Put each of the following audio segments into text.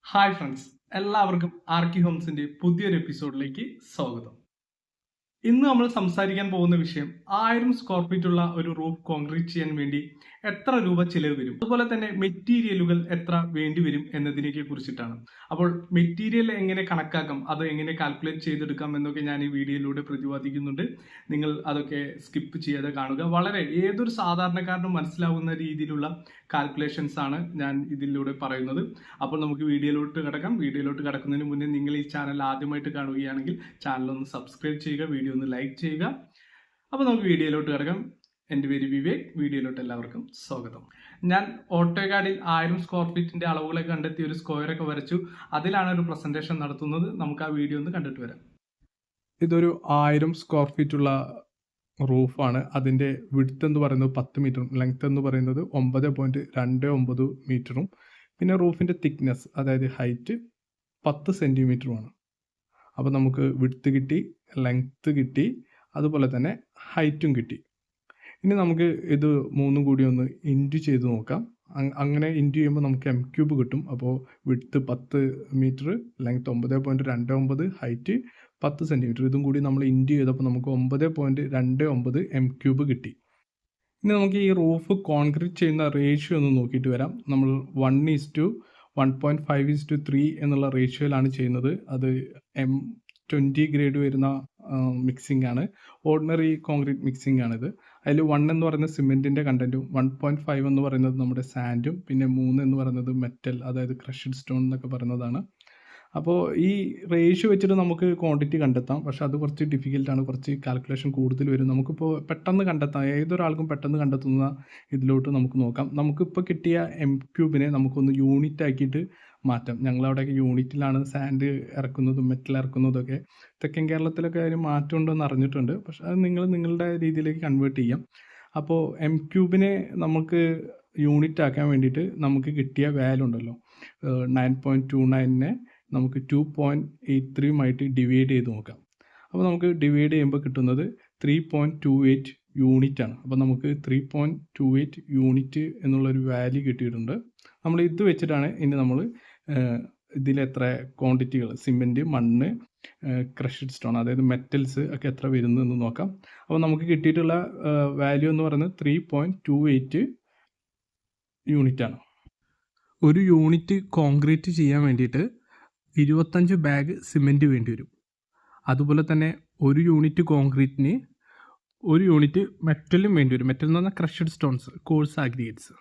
Hi friends, എല്ലാവർക്കും ആർക്കി ഹോംസിന്റെ പുതിയൊരു എപ്പിസോഡിലേക്ക് സ്വാഗതം. ഇന്ന് നമ്മൾ സംസാരിക്കാൻ പോകുന്ന വിഷയം 1000 സ്ക്വയർ ഫീറ്റ് ഉള്ള ഒരു റൂഫ് കോൺക്രീറ്റ് ചെയ്യാൻ വേണ്ടി എത്ര രൂപ ചിലവ് വരും, അതുപോലെ തന്നെ മെറ്റീരിയലുകൾ എത്ര വേണ്ടി വരും എന്നതിനെ കുറിച്ചിട്ടാണ്. അപ്പോൾ മെറ്റീരിയൽ എങ്ങനെ കണക്കാക്കാം, അത് എങ്ങനെ കാൽക്കുലേറ്റ് ചെയ്തെടുക്കാം എന്നൊക്കെ ഞാൻ ഈ വീഡിയോയിലൂടെ പ്രതിപാദിക്കുന്നുണ്ട്. നിങ്ങൾ അതൊക്കെ സ്കിപ്പ് ചെയ്യാതെ കാണുക. വളരെ ഏതൊരു സാധാരണക്കാരനും മനസ്സിലാവുന്ന രീതിയിലുള്ള കാൽക്കുലേഷൻസ് ആണ് ഞാൻ ഇതിലൂടെ പറയുന്നത്. അപ്പോൾ നമുക്ക് വീഡിയോയിലോട്ട് കിടക്കുന്നതിന് മുന്നേ നിങ്ങൾ ഈ ചാനൽ ആദ്യമായിട്ട് കാണുകയാണെങ്കിൽ ചാനൽ ഒന്ന് സബ്സ്ക്രൈബ് ചെയ്യുക, വീഡിയോ ഒന്ന് ലൈക്ക് ചെയ്യുക. അപ്പോൾ നമുക്ക് വീഡിയോയിലോട്ട് കിടക്കാം. എൻ്റെ പേര് വിവേക്. വീഡിയോയിലോട്ട് എല്ലാവർക്കും സ്വാഗതം. ഞാൻ ഓട്ടോകാഡിൽ 1000 സ്ക്വയർ ഫീറ്റിന്റെ അളവുകളെ കണ്ടെത്തി ഒരു സ്ക്വയറൊക്കെ വരച്ചു. അതിലാണ് ഒരു പ്രസന്റേഷൻ നടത്തുന്നത്. നമുക്ക് ആ വീഡിയോ ഒന്ന് കണ്ടിട്ട് വരാം. ഇതൊരു 1000 സ്ക്വയർ ഫീറ്റ് ഉള്ള റൂഫാണ്. അതിൻ്റെ വിഡ്ത്ത് എന്ന് പറയുന്നത് 10 മീറ്ററും ലെങ്ത് എന്ന് പറയുന്നത് 9.29 മീറ്ററും പിന്നെ റൂഫിൻ്റെ തിക്നെസ് അതായത് ഹൈറ്റ് 10 സെൻറ്റിമീറ്ററുമാണ്. അപ്പോൾ നമുക്ക് വിഡ്ത്ത് കിട്ടി, ലെങ്ത്ത് കിട്ടി, അതുപോലെ തന്നെ ഹൈറ്റും കിട്ടി. ഇനി നമുക്ക് ഇത് മൂന്നും കൂടി ഒന്ന് ഇൻറ്റു ചെയ്ത് നോക്കാം. അങ്ങനെ ഇൻറ്റു ചെയ്യുമ്പോൾ നമുക്ക് m³ കിട്ടും. അപ്പോൾ width 10 metre, length 9.29, height 10 centimetre. ഇതും കൂടി നമ്മൾ ഇൻറ്റു ചെയ്തപ്പോൾ നമുക്ക് 9.29 m³ കിട്ടി. ഇനി നമുക്ക് ഈ റൂഫ് കോൺക്രീറ്റ് ചെയ്യുന്ന റേഷ്യോ ഒന്ന് നോക്കിയിട്ട് വരാം. നമ്മൾ 1:1.5:3 എന്നുള്ള റേഷ്യോയിലാണ് ചെയ്യുന്നത്. അത് M20 ഗ്രേഡ് വരുന്ന മിക്സിംഗ് ആണ്. ഓർഡിനറി കോൺക്രീറ്റ് മിക്സിംഗ് ആണിത്. അതിൽ 1 എന്ന് പറയുന്നത് സിമെൻറ്റിൻ്റെ കണ്ടൻറ്റും 1.5 എന്ന് പറയുന്നത് നമ്മുടെ സാൻഡും പിന്നെ 3 എന്ന് പറയുന്നത് മെറ്റൽ അതായത് ക്രഷ്ഡ് സ്റ്റോൺ എന്നൊക്കെ പറയുന്നതാണ്. അപ്പോൾ ഈ റേഷ്യോ വെച്ചിട്ട് നമുക്ക് ക്വാണ്ടിറ്റി കണ്ടെത്താം. പക്ഷേ അത് കുറച്ച് ഡിഫിക്കൽട്ടാണ്, കുറച്ച് കാൽക്കുലേഷൻ കൂടുതൽ വരും. നമുക്കിപ്പോൾ പെട്ടെന്ന് കണ്ടെത്താം, ഏതൊരാൾക്കും പെട്ടെന്ന് കണ്ടെത്തുന്ന ഇതിലോട്ട് നമുക്ക് നോക്കാം. നമുക്കിപ്പോൾ കിട്ടിയ m³ നമുക്കൊന്ന് യൂണിറ്റ് ആക്കിയിട്ട് മാറ്റാം. ഞങ്ങളവിടെയൊക്കെ യൂണിറ്റിലാണ് സാൻഡ് ഇറക്കുന്നതും മെറ്റൽ ഇറക്കുന്നതൊക്കെ. തെക്കൻ കേരളത്തിലൊക്കെ അതിന് മാറ്റം ഉണ്ടെന്ന് അറിഞ്ഞിട്ടുണ്ട്. പക്ഷേ അത് നിങ്ങളുടെ രീതിയിലേക്ക് കൺവേർട്ട് ചെയ്യാം. അപ്പോൾ m³ നമുക്ക് യൂണിറ്റ് ആക്കാൻ വേണ്ടിയിട്ട് നമുക്ക് കിട്ടിയ വാല്യൂ ഉണ്ടല്ലോ 9.29 നമുക്ക് 2.83 ഡിവൈഡ് ചെയ്ത് നോക്കാം. അപ്പോൾ നമുക്ക് ഡിവൈഡ് ചെയ്യുമ്പോൾ കിട്ടുന്നത് 3.28 യൂണിറ്റ് ആണ്. അപ്പോൾ നമുക്ക് 3.28 യൂണിറ്റ് എന്നുള്ളൊരു വാല്യൂ കിട്ടിയിട്ടുണ്ട്. നമ്മൾ ഇത് വെച്ചിട്ടാണ് ഇനി നമ്മൾ ഇതിലെത്ര ക്വാണ്ടിറ്റികൾ സിമെൻറ്റ്, മണ്ണ്, ക്രഷ്ഡ് സ്റ്റോൺ അതായത് മെറ്റൽസ് ഒക്കെ എത്ര വരുന്നു എന്ന് നോക്കാം. അപ്പോൾ നമുക്ക് കിട്ടിയിട്ടുള്ള വാല്യൂ എന്ന് പറയുന്നത് 3.28 യൂണിറ്റാണ്. ഒരു യൂണിറ്റ് കോൺക്രീറ്റ് ചെയ്യാൻ വേണ്ടിയിട്ട് 25 ബാഗ് സിമെൻറ്റ് വേണ്ടി വരും. അതുപോലെ തന്നെ ഒരു യൂണിറ്റ് കോൺക്രീറ്റിന് 1 യൂണിറ്റ് മെറ്റലും വേണ്ടി വരും. മെറ്റൽ എന്ന് പറഞ്ഞാൽ ക്രഷ്ഡ് സ്റ്റോൺസ്, കോഴ്സ് ആഗ്രിഗേറ്റ്സ്.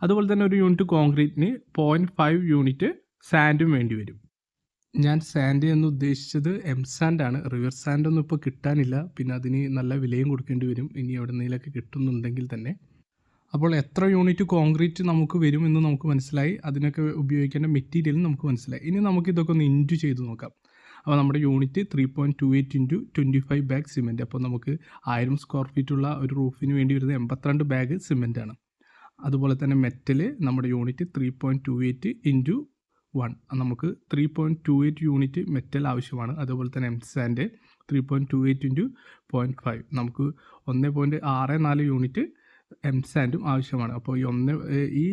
അതുപോലെ തന്നെ ഒരു യൂണിറ്റ് കോൺക്രീറ്റിന് 0.5 യൂണിറ്റ് സാൻഡും വേണ്ടി വരും. ഞാൻ സാൻഡ് എന്ന് ഉദ്ദേശിച്ചത് സാൻഡാണ്. റിവർ സാൻഡൊന്നും ഇപ്പോൾ കിട്ടാനില്ല. പിന്നെ അതിന് നല്ല വിലയും കൊടുക്കേണ്ടി വരും ഇനി എവിടെന്നെങ്കിലൊക്കെ കിട്ടുന്നുണ്ടെങ്കിൽ തന്നെ. അപ്പോൾ എത്ര യൂണിറ്റ് കോൺക്രീറ്റ് നമുക്ക് വരുമെന്ന് നമുക്ക് മനസ്സിലായി. അതിനൊക്കെ ഉപയോഗിക്കേണ്ട മെറ്റീരിയലും നമുക്ക് മനസ്സിലായി. ഇനി നമുക്ക് ഇതൊക്കെ ഒന്ന് ഇൻറ്റു ചെയ്ത് നോക്കാം. അപ്പോൾ നമ്മുടെ യൂണിറ്റ് 3.28 ഇൻറ്റു 25 ബാഗ് സിമെൻറ്റ്. അപ്പോൾ നമുക്ക് 1000 സ്ക്വയർ ഫീറ്റുള്ള ഒരു റൂഫിന് വേണ്ടി വരുന്നത് 82 ബാഗ് സിമെൻറ്റാണ്. അതുപോലെ തന്നെ മെറ്റൽ നമ്മുടെ യൂണിറ്റ് 3.28 ഇൻറ്റു 1 നമുക്ക് 3.28 യൂണിറ്റ് മെറ്റൽ ആവശ്യമാണ്. അതുപോലെ തന്നെ സാൻഡ് 3.28 ഇൻറ്റു 0.5 നമുക്ക് 1.64 യൂണിറ്റ് സാൻഡും ആവശ്യമാണ്. അപ്പോൾ ഈ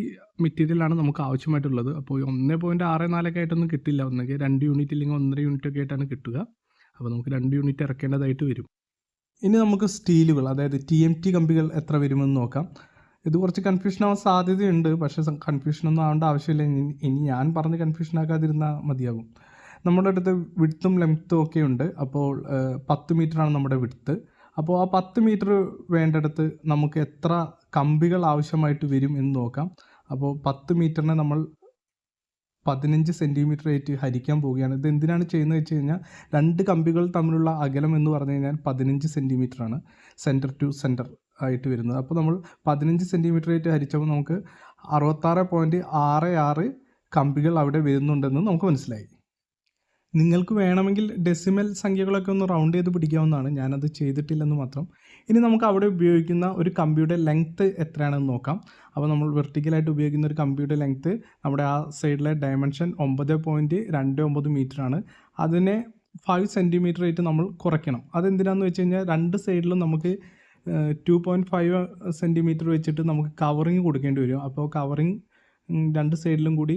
മെറ്റീരിയലാണ് നമുക്ക് ആവശ്യമായിട്ടുള്ളത്. അപ്പോൾ 1.64 ആയിട്ടൊന്നും കിട്ടില്ല. ഒന്നെങ്കിൽ 2 യൂണിറ്റ് ഇല്ലെങ്കിൽ 1.5 യൂണിറ്റ് ഒക്കെ ആയിട്ടാണ് കിട്ടുക. അപ്പോൾ നമുക്ക് 2 യൂണിറ്റ് ഇറക്കേണ്ടതായിട്ട് വരും. ഇനി നമുക്ക് സ്റ്റീലുകൾ അതായത് TMT കമ്പികൾ എത്ര വരുമെന്ന് നോക്കാം. ഇത് കുറച്ച് കൺഫ്യൂഷൻ ആവാൻ സാധ്യതയുണ്ട്. പക്ഷേ കൺഫ്യൂഷനൊന്നും ആവേണ്ട ആവശ്യമില്ല. ഇനി ഞാൻ പറഞ്ഞ് കൺഫ്യൂഷൻ ആക്കാതിരുന്നാൽ മതിയാകും. നമ്മുടെ അടുത്ത് വിഡ്ത്തും ലെങ്ത്തും ഒക്കെ ഉണ്ട്. അപ്പോൾ 10 മീറ്ററാണ് നമ്മുടെ വിഡ്ത്ത്. അപ്പോൾ ആ 10 മീറ്റർ വേണ്ടിടത്ത് നമുക്ക് എത്ര കമ്പികൾ ആവശ്യമായിട്ട് വരും എന്ന് നോക്കാം. അപ്പോൾ 10 മീറ്ററിനെ നമ്മൾ 15 സെൻറ്റിമീറ്റർ ആയിട്ട് ഹരിക്കാൻ പോവുകയാണ്. ഇത് എന്തിനാണ് ചെയ്യുന്നത് വെച്ച് കഴിഞ്ഞാൽ 2 കമ്പികൾ തമ്മിലുള്ള അകലം എന്ന് പറഞ്ഞു കഴിഞ്ഞാൽ 15 സെൻറ്റിമീറ്ററാണ് സെൻറ്റർ ടു സെൻറ്റർ ആയിട്ട് വരുന്നത്. അപ്പോൾ നമ്മൾ 15 സെൻറ്റിമീറ്റർ ആയിട്ട് ഹരിച്ചപ്പോൾ നമുക്ക് 66.66 കമ്പികൾ അവിടെ വരുന്നുണ്ടെന്ന് നമുക്ക് മനസ്സിലായി. നിങ്ങൾക്ക് വേണമെങ്കിൽ ഡെസിമൽ സംഖ്യകളൊക്കെ ഒന്ന് റൗണ്ട് ചെയ്ത് പിടിക്കാവുന്നതാണ്. ഞാനത് ചെയ്തിട്ടില്ലെന്ന് മാത്രം. ഇനി നമുക്ക് അവിടെ ഉപയോഗിക്കുന്ന ഒരു കമ്പിയുടെ ലെങ്ത്ത് എത്രയാണെന്ന് നോക്കാം. അപ്പോൾ നമ്മൾ വെർട്ടിക്കലായിട്ട് ഉപയോഗിക്കുന്ന ഒരു കമ്പിയുടെ ലെങ്ത്ത് നമ്മുടെ ആ സൈഡിലെ ഡയമെൻഷൻ 9.29 മീറ്ററാണ്. അതിനെ 5 സെൻറ്റിമീറ്റർ ആയിട്ട് നമ്മൾ കുറയ്ക്കണം. അതെന്തിനാണെന്ന് വെച്ച് കഴിഞ്ഞാൽ 2 സൈഡിലും നമുക്ക് 2.5 സെൻറ്റിമീറ്റർ വെച്ചിട്ട് നമുക്ക് കവറിങ് കൊടുക്കേണ്ടി വരും. അപ്പോൾ കവറിങ് രണ്ട് സൈഡിലും കൂടി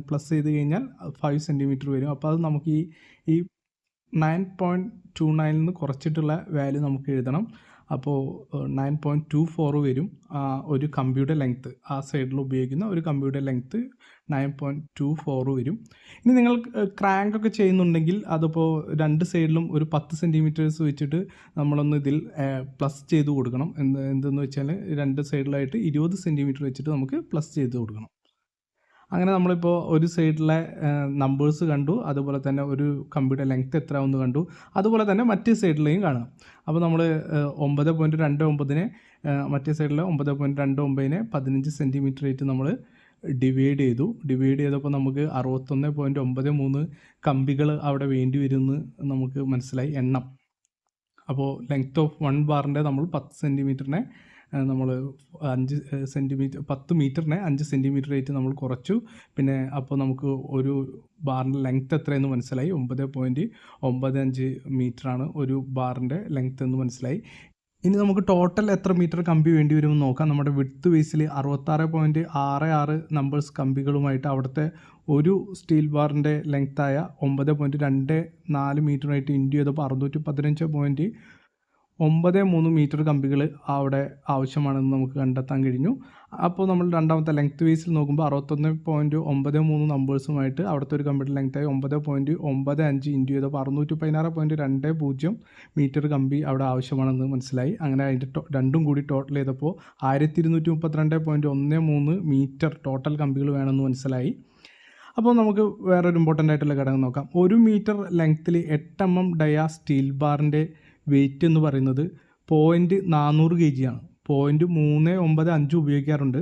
പ്ലസ് ചെയ്ത് കഴിഞ്ഞാൽ 5 സെൻറ്റിമീറ്റർ വരും. അപ്പോൾ അത് നമുക്ക് ഈ 9.29 നിന്ന് കുറച്ചിട്ടുള്ള വാല്യൂ നമുക്ക് എഴുതണം. അപ്പോൾ 9.24 വരും ഒരു കമ്പിയുടെ ലെങ്ത്ത്. ആ സൈഡിൽ ഉപയോഗിക്കുന്ന ഒരു കമ്പിയുടെ ലെങ്ത്ത് 9.24 വരും. ഇനി നിങ്ങൾ ക്രാങ്കൊക്കെ ചെയ്യുന്നുണ്ടെങ്കിൽ അതിപ്പോൾ രണ്ട് സൈഡിലും ഒരു 10 സെൻറ്റിമീറ്റേഴ്സ് വെച്ചിട്ട് നമ്മളൊന്ന് ഇതിൽ പ്ലസ് ചെയ്ത് കൊടുക്കണം. എന്തെന്ന് വെച്ചാൽ രണ്ട് സൈഡിലായിട്ട് 20 സെൻറ്റിമീറ്റർ വെച്ചിട്ട് നമുക്ക് പ്ലസ് ചെയ്ത് കൊടുക്കണം. അങ്ങനെ നമ്മളിപ്പോൾ ഒരു സൈഡിലെ നമ്പേഴ്സ് കണ്ടു, അതുപോലെ തന്നെ ഒരു കമ്പിയുടെ ലെങ്ത്ത് എത്രയാണെന്ന് കണ്ടു, അതുപോലെ തന്നെ മറ്റേ സൈഡിലെയും കാണാം. അപ്പോൾ നമ്മൾ 9.29 മറ്റേ സൈഡിലെ 9.29 15 സെൻറ്റിമീറ്റർ ആയിട്ട് നമ്മൾ ഡിവൈഡ് ചെയ്തപ്പോൾ നമുക്ക് 61.93 കമ്പികൾ അവിടെ വേണ്ടി വരുമെന്ന് നമുക്ക് മനസ്സിലായി എണ്ണം. അപ്പോൾ ലെങ്ത്ത് ഓഫ് 1 ബാറിൻ്റെ നമ്മൾ 10 സെൻറ്റിമീറ്ററിനെ നമ്മൾ 5 സെൻറ്റിമീറ്റർ 10 മീറ്ററിനെ 5 സെൻറ്റിമീറ്റർ ആയിട്ട് നമ്മൾ കുറച്ചു. പിന്നെ അപ്പോൾ നമുക്ക് ഒരു ബാറിൻ്റെ ലെങ്ത്ത് എത്രയെന്ന് മനസ്സിലായി. 9.95 മീറ്ററാണ് ഒരു ബാറിൻ്റെ ലെങ്ത്ത് എന്ന് മനസ്സിലായി. ഇനി നമുക്ക് ടോട്ടൽ എത്ര മീറ്റർ കമ്പി വേണ്ടി വരുമെന്ന് നോക്കാം. നമ്മുടെ വിഡ്ത്ത് ബേസിൽ 66.66 നമ്പേഴ്സ് കമ്പികളുമായിട്ട് അവിടുത്തെ ഒരു സ്റ്റീൽ ബാറിൻ്റെ ലെങ്ത്തായ 9.24 മീറ്ററായിട്ട് ഇൻറ്റു ചെയ്തപ്പോൾ 615.93 മീറ്റർ കമ്പികൾ അവിടെ ആവശ്യമാണെന്ന് നമുക്ക് കണ്ടെത്താൻ കഴിഞ്ഞു. അപ്പോൾ നമ്മൾ രണ്ടാമത്തെ ലെങ്ത്ത് ബേസിൽ നോക്കുമ്പോൾ 61.93 നമ്പേഴ്സുമായിട്ട് അവിടുത്തെ ഒരു കമ്പിയുടെ ലെങ്ത്തായി 9.95 ഇൻറ്റു ചെയ്തപ്പോൾ 616.20 മീറ്റർ കമ്പി അവിടെ ആവശ്യമാണെന്ന് മനസ്സിലായി. അങ്ങനെ അതിൻ്റെ രണ്ടും കൂടി ടോട്ടൽ ചെയ്തപ്പോൾ 1232.13 മീറ്റർ ടോട്ടൽ കമ്പികൾ വേണമെന്ന് മനസ്സിലായി. അപ്പോൾ നമുക്ക് വേറൊരു ഇമ്പോർട്ടൻ്റ് ആയിട്ടുള്ള ഘടകം നോക്കാം. 1 മീറ്റർ ലെങ്ത്തിൽ 8 mm ഡയാ സ്റ്റീൽ ബാറിൻ്റെ വെയിറ്റ് എന്ന് പറയുന്നത് 0.400 kg ആണ്. 0.395 ഉപയോഗിക്കാറുണ്ട്,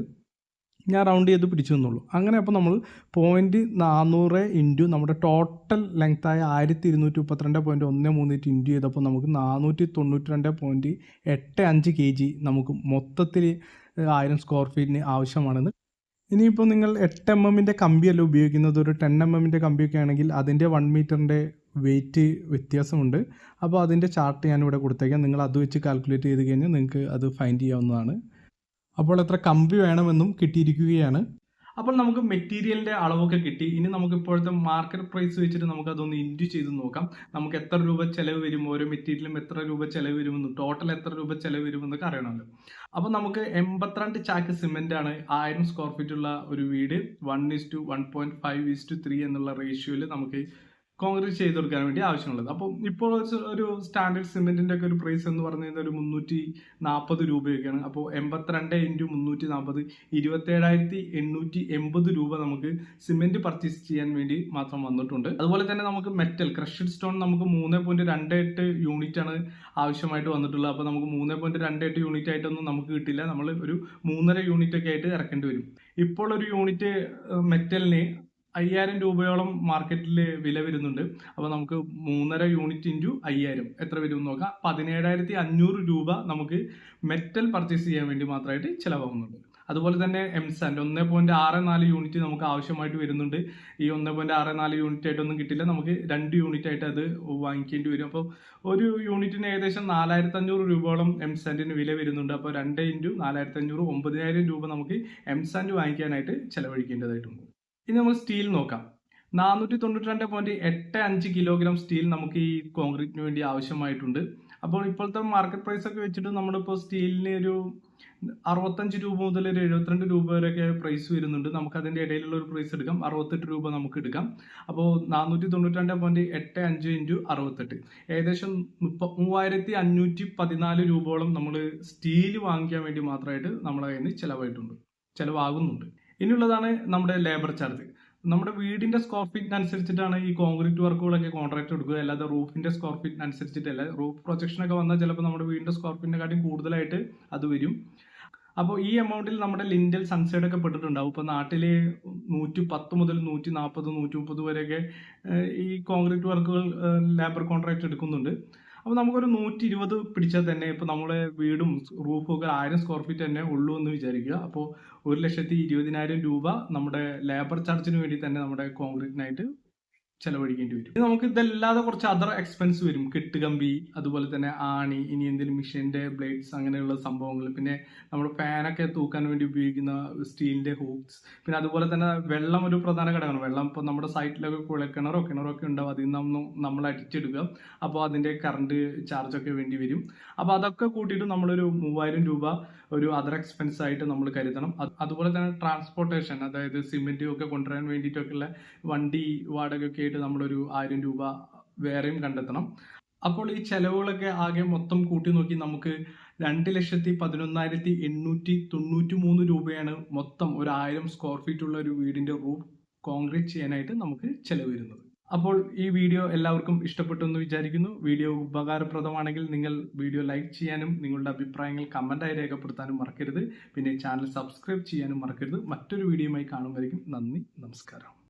ഞാൻ റൗണ്ട് ചെയ്ത് പിടിച്ചു തന്നുള്ളൂ. അങ്ങനെ അപ്പോൾ നമ്മൾ 0.400 ഇൻറ്റു നമ്മുടെ ടോട്ടൽ ലെങ്ത്തായ 1232.13 ഇൻറ്റു ചെയ്തപ്പോൾ നമുക്ക് 492.85 kg നമുക്ക് മൊത്തത്തിൽ 1000 സ്ക്വയർ ഫീറ്റിന് ആവശ്യമാണെന്ന്. ഇനിയിപ്പോൾ നിങ്ങൾ 8 mm കമ്പിയല്ല ഉപയോഗിക്കുന്നത്, ഒരു 10 mm കമ്പിയൊക്കെ ആണെങ്കിൽ അതിൻ്റെ 1 മീറ്ററിൻ്റെ വെയിറ്റ് വ്യത്യാസമുണ്ട്. അപ്പോൾ അതിൻ്റെ ചാർട്ട് ഞാനിവിടെ കൊടുത്തേക്കാം. നിങ്ങൾ അത് വെച്ച് കാൽക്കുലേറ്റ് ചെയ്ത് കഴിഞ്ഞാൽ നിങ്ങൾക്ക് അത് ഫൈൻഡ് ചെയ്യാവുന്നതാണ്. അപ്പോൾ എത്ര കമ്പി വേണമെന്നും കിട്ടിയിരിക്കുകയാണ്. അപ്പോൾ നമുക്ക് മെറ്റീരിയലിൻ്റെ അളവൊക്കെ കിട്ടി. ഇനി നമുക്ക് ഇപ്പോഴത്തെ മാർക്കറ്റ് പ്രൈസ് വെച്ചിട്ട് നമുക്ക് അതൊന്ന് ഇൻറ്റു ചെയ്ത് നോക്കാം. നമുക്ക് എത്ര രൂപ ചിലവ് വരും, ഓരോ മെറ്റീരിയലും എത്ര രൂപ ചിലവ് വരുമെന്നും ടോട്ടൽ എത്ര രൂപ ചിലവ് വരുമെന്നൊക്കെ അറിയണമല്ലോ. അപ്പോൾ നമുക്ക് 82 ചാക്ക് സിമെൻ്റ് ആണ് 1000 സ്ക്വയർ ഫീറ്റ് ഉള്ള ഒരു വീട് 1:1.5:3 എന്നുള്ള റേഷ്യോയിൽ നമുക്ക് കോൺക്രീറ്റ് ചെയ്ത് കൊടുക്കാൻ വേണ്ടി ആവശ്യമുള്ളത്. അപ്പോൾ ഇപ്പോൾ ഒരു സ്റ്റാൻഡേർഡ് സിമെൻറ്റിൻ്റെ ഒക്കെ ഒരു പ്രൈസ് എന്ന് പറഞ്ഞു കഴിഞ്ഞാൽ ഒരു 340 രൂപയൊക്കെയാണ്. അപ്പോൾ 82 × 340 27,880 രൂപ നമുക്ക് സിമെൻറ്റ് പർച്ചേസ് ചെയ്യാൻ വേണ്ടി മാത്രം വന്നിട്ടുണ്ട്. അതുപോലെ തന്നെ നമുക്ക് മെറ്റൽ ക്രഷ്ഡ് സ്റ്റോൺ നമുക്ക് 3.28 യൂണിറ്റ് ആണ് ആവശ്യമായിട്ട് വന്നിട്ടുള്ളത്. അപ്പോൾ നമുക്ക് 3.28 യൂണിറ്റ് ആയിട്ടൊന്നും നമുക്ക് കിട്ടില്ല, നമ്മൾ ഒരു 3.5 യൂണിറ്റ് ഒക്കെ ആയിട്ട് ഇറക്കേണ്ടി വരും. ഇപ്പോൾ ഒരു യൂണിറ്റ് മെറ്റലിന് 5000 രൂപയോളം മാർക്കറ്റിൽ വില വരുന്നുണ്ട്. അപ്പോൾ നമുക്ക് 3.5 യൂണിറ്റ് ഇൻറ്റു 5000 എത്ര വരും എന്ന് നോക്കാം. 17,500 രൂപ നമുക്ക് മെറ്റൽ പർച്ചേസ് ചെയ്യാൻ വേണ്ടി മാത്രമായിട്ട് ചിലവാകുന്നുണ്ട്. അതുപോലെ തന്നെ എംസാൻഡ് 1.64 യൂണിറ്റ് നമുക്ക് ആവശ്യമായിട്ട് വരുന്നുണ്ട്. ഈ 1.64 യൂണിറ്റ് ആയിട്ടൊന്നും കിട്ടില്ല, നമുക്ക് 2 യൂണിറ്റ് ആയിട്ട് അത് വാങ്ങിക്കേണ്ടി വരും. അപ്പോൾ ഒരു യൂണിറ്റിന് ഏകദേശം 4500 രൂപയോളം എംസാൻഡിന് വില വരുന്നുണ്ട്. അപ്പോൾ 2 × 4500 9000 രൂപ നമുക്ക് എംസാൻഡ് വാങ്ങിക്കാനായിട്ട് ചിലവഴിക്കേണ്ടതായിട്ടുണ്ട്. ഇനി നമ്മൾ സ്റ്റീൽ നോക്കാം. 492.85 കിലോഗ്രാം സ്റ്റീൽ നമുക്ക് ഈ കോൺക്രീറ്റിന് വേണ്ടി ആവശ്യമായിട്ടുണ്ട്. അപ്പോൾ ഇപ്പോഴത്തെ മാർക്കറ്റ് പ്രൈസ് ഒക്കെ വെച്ചിട്ട് നമ്മളിപ്പോൾ സ്റ്റീലിന് ഒരു 65 രൂപ മുതൽ ഒരു 72 രൂപ വരെയൊക്കെ പ്രൈസ് വരുന്നുണ്ട്. നമുക്ക് അതിൻ്റെ ഇടയിലുള്ള ഒരു പ്രൈസ് എടുക്കാം, 68 രൂപ നമുക്ക് എടുക്കാം. അപ്പോൾ 492.85 × 68 ഏകദേശം 3514 രൂപയോളം നമ്മൾ സ്റ്റീൽ വാങ്ങിക്കാൻ വേണ്ടി മാത്രമായിട്ട് നമ്മുടെ കയ്യിൽ നിന്ന് ചിലവാകുന്നുണ്ട്. ഇനിയുള്ളതാണ് നമ്മുടെ ലേബർ ചാർജ്. നമ്മുടെ വീടിന്റെ സ്ക്വയർ ഫീറ്റിന് അനുസരിച്ചിട്ടാണ് ഈ കോൺക്രീറ്റ് വർക്കുകളൊക്കെ കോൺട്രാക്ട് എടുക്കുക, അല്ലാതെ റൂഫിന്റെ സ്ക്വയർ ഫീറ്റിന് അനുസരിച്ചിട്ടല്ല. റൂഫ് പ്രൊജക്ഷൻ ഒക്കെ വന്നാൽ ചിലപ്പോൾ നമ്മുടെ വീടിന്റെ സ്ക്വയർ ഫീറ്റിനെക്കാട്ടും കൂടുതലായിട്ട് അത് വരും. അപ്പോൾ ഈ എമൗണ്ടിൽ നമ്മുടെ ലിൻഡൽ സൺസൈഡ് ഒക്കെ പെട്ടിട്ടുണ്ടാവും. ഇപ്പോൾ നാട്ടിൽ 110 മുതൽ 140 130 വരെയൊക്കെ ഈ കോൺക്രീറ്റ് വർക്കുകൾ ലേബർ കോൺട്രാക്ട് എടുക്കുന്നുണ്ട്. അപ്പോൾ നമുക്കൊരു 120 പിടിച്ചാൽ തന്നെ ഇപ്പോൾ നമ്മുടെ വീടും റൂഫും ഒക്കെ 1000 സ്ക്വയർ ഫീറ്റ് തന്നെ ഉള്ളൂ എന്ന് വിചാരിക്കുക. അപ്പോൾ 1,20,000 രൂപ നമ്മുടെ ലേബർ ചാർജിന് വേണ്ടി തന്നെ നമ്മുടെ കോൺക്രീറ്റിനായിട്ട് ചെലവഴിക്കേണ്ടി വരും. നമുക്ക് ഇതല്ലാതെ കുറച്ച് അതർ എക്സ്പെൻസ് വരും. കെട്ടുകമ്പി, അതുപോലെ തന്നെ ആണി, ഇനി എന്തെങ്കിലും മെഷീന്റെ ബ്ലേഡ്സ്, അങ്ങനെയുള്ള സംഭവങ്ങൾ, പിന്നെ നമ്മൾ ഫാനൊക്കെ തൂക്കാൻ വേണ്ടി ഉപയോഗിക്കുന്ന സ്റ്റീലിന്റെ ഹൂക്സ്, പിന്നെ അതുപോലെ തന്നെ വെള്ളം ഒരു പ്രധാന ഘടകമാണ്. വെള്ളം ഇപ്പോൾ നമ്മുടെ സൈറ്റിലൊക്കെ കുഴൽക്കിണറോ ഒക്കെ ഉണ്ടാവും, അതിൽ നിന്നും നമ്മൾ അടിച്ചെടുക്കുക. അപ്പോൾ അതിന്റെ കറണ്ട് ചാർജൊക്കെ വേണ്ടി വരും. അപ്പോൾ അതൊക്കെ കൂട്ടിയിട്ട് നമ്മളൊരു 3000 രൂപ ഒരു അതർ എക്സ്പെൻസ് ആയിട്ട് നമ്മൾ കരുതണം. അതുപോലെ തന്നെ ട്രാൻസ്പോർട്ടേഷൻ, അതായത് സിമെന്റും ഒക്കെ കൊണ്ടുവരാൻ വേണ്ടിയിട്ടൊക്കെയുള്ള വണ്ടി വാടകയൊക്കെ ആയിട്ട് നമ്മളൊരു 1000 രൂപ വേറെയും കണ്ടെത്തണം. അപ്പോൾ ഈ ചെലവുകളൊക്കെ ആകെ മൊത്തം കൂട്ടി നോക്കി നമുക്ക് 2,11,893 രൂപയാണ് മൊത്തം ഒരു 1000 സ്ക്വയർ ഫീറ്റ് ഉള്ള ഒരു വീടിന്റെ റൂഫ് കോൺക്രീറ്റ് ചെയ്യാനായിട്ട് നമുക്ക് ചെലവ് വരുന്നത്. അപ്പോൾ ഈ വീഡിയോ എല്ലാവർക്കും ഇഷ്ടപ്പെട്ടു എന്ന് വിചാരിക്കുന്നു. വീഡിയോ ഉപകാരപ്രദമാണെങ്കിൽ നിങ്ങൾ വീഡിയോ ലൈക്ക് ചെയ്യാനും നിങ്ങളുടെ അഭിപ്രായങ്ങൾ കമന്റായി രേഖപ്പെടുത്താനും മറക്കരുത്. പിന്നെ ചാനൽ സബ്സ്ക്രൈബ് ചെയ്യാനും മറക്കരുത്. മറ്റൊരു വീഡിയോയുമായി കാണുമായിരിക്കും. നന്ദി, നമസ്കാരം.